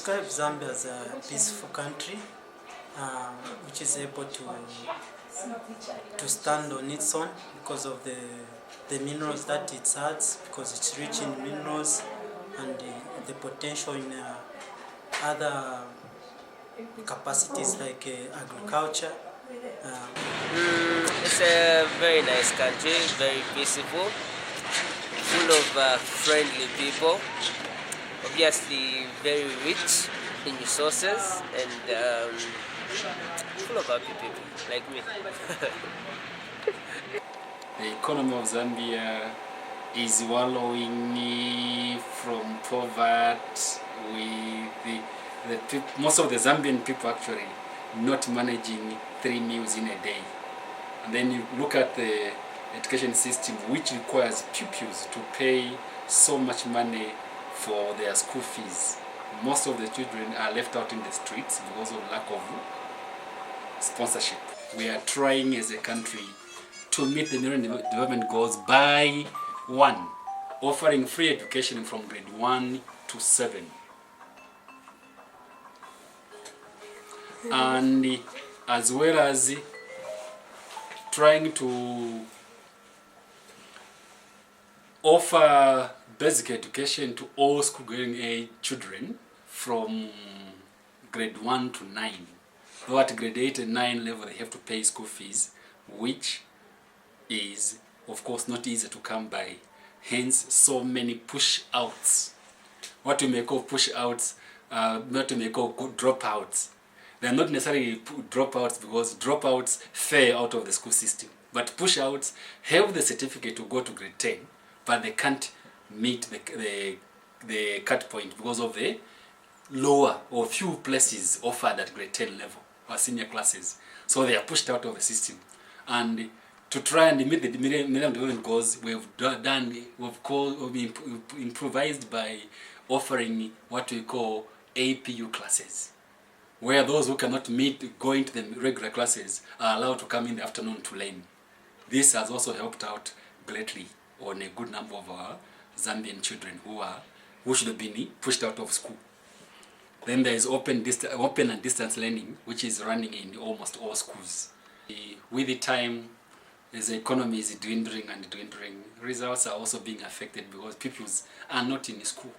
describe Zambia as a peaceful country, which is able to stand on its own because of the minerals that it has, because it's rich in minerals and the potential in other capacities like agriculture. It's a very nice country, very peaceful, full of friendly people, obviously very rich in resources, and full of happy people like me. The economy of Zambia is wallowing from poverty, with most of the Zambian people actually not managing 3 meals in a day. And then you look at the education system, which requires pupils to pay so much money for their school fees. Most of the children are left out in the streets because of lack of sponsorship. We are trying as a country to meet the Millennium Development Goals by 1, offering free education from grade 1 to 7. And as well as trying to offer basic education to all school-going age children from grade 1 to 9. Though at grade 8 and 9 level they have to pay school fees, which is of course not easy to come by. Hence so many push-outs. What we may call push-outs, what we may call dropouts. They are not necessarily dropouts because dropouts fail out of the school system. But push-outs have the certificate to go to grade 10, but they can't meet the cut point because of the lower or few places offered at grade 10 level or senior classes. So they are pushed out of the system. And to try and meet the Millennium Development Goals, we've improvised by offering what we call APU classes, where those who cannot meet going to the regular classes are allowed to come in the afternoon to learn. This has also helped out greatly on a good number of our Zambian children who should have been pushed out of school. Then there is open and distance learning, which is running in almost all schools. With the time, as the economy is dwindling and dwindling, results are also being affected because pupils are not in school.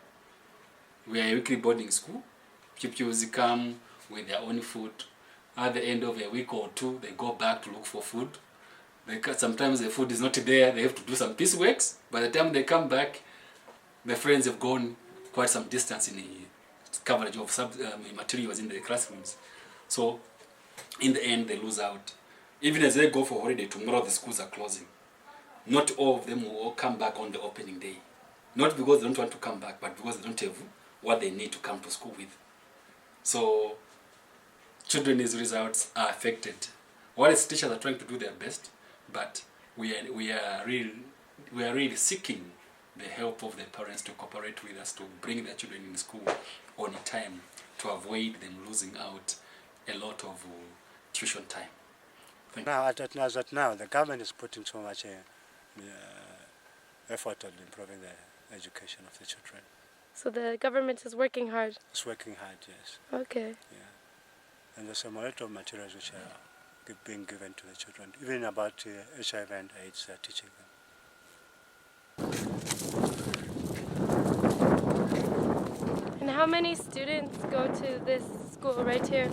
We are a weekly boarding school. Pupils come with their own food. At the end of a week or 2, they go back to look for food. Sometimes the food is not there, they have to do some pieceworks. By the time they come back, the friends have gone quite some distance in the coverage of materials in the classrooms. So, in the end, they lose out. Even as they go for holiday, tomorrow the schools are closing. Not all of them will all come back on the opening day. Not because they don't want to come back, but because they don't have what they need to come to school with. So, children's results are affected. While teachers are trying to do their best, but we are really seeking the help of the parents to cooperate with us to bring their children in school on time to avoid them losing out a lot of tuition time. As at now, the government is putting so much effort on improving the education of the children. So the government is working hard? It's working hard, yes. Okay. Yeah. And there's a lot of materials which are being given to the children. Even about HIV and AIDS, they're teaching them. And how many students go to this school right here?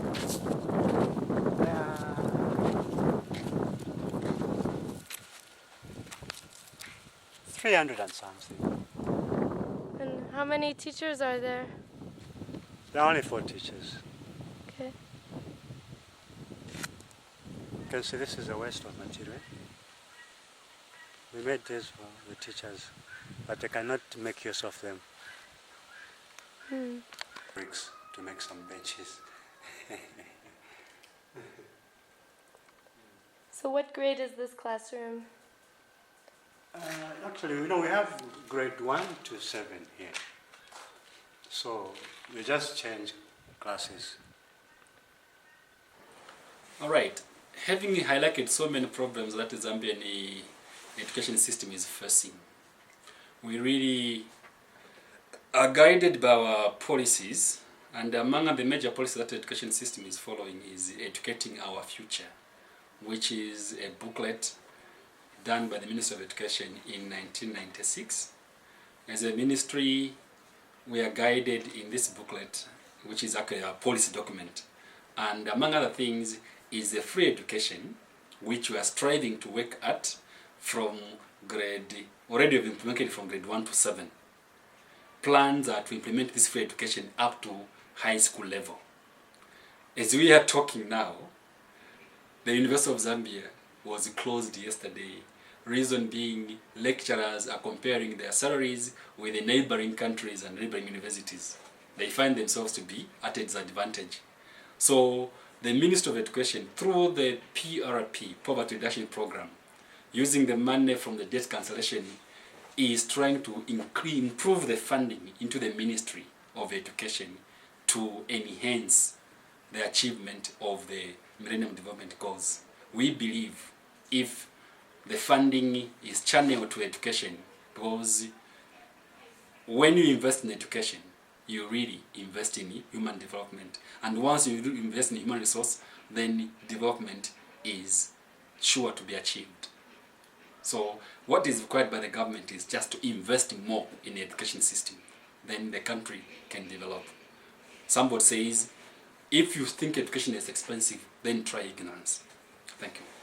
300 and something. And how many teachers are there? There are only 4 teachers. Okay. You can see this is a waste of material. We made this for the teachers, but they cannot make use of them. Bricks to make some benches. So what grade is this classroom? Actually, we have grade 1 to 7 here. So we just change classes. All right. Having highlighted so many problems that the Zambian education system is facing, we really are guided by our policies And among the major policies that the education system is following is Educating Our Future, which is a booklet done by the Ministry of Education in 1996. As a ministry, we are guided in this booklet, which is actually a policy document. And among other things is a free education, which we are striving to work at from already we've implemented from grade 1 to 7. Plans are to implement this free education up to high school level. As we are talking now, the University of Zambia was closed yesterday. Reason being, lecturers are comparing their salaries with the neighboring countries and neighboring universities. They find themselves to be at a disadvantage. So the Ministry of Education, through the PRP, Poverty Reduction Program, using the money from the debt cancellation, is trying to improve the funding into the Ministry of Education to enhance the achievement of the Millennium Development Goals. We believe if the funding is channeled to education, because when you invest in education, you really invest in human development. And once you invest in human resource, then development is sure to be achieved. So what is required by the government is just to invest more in the education system. Then the country can develop. Somebody says, if you think education is expensive, then try ignorance. Thank you.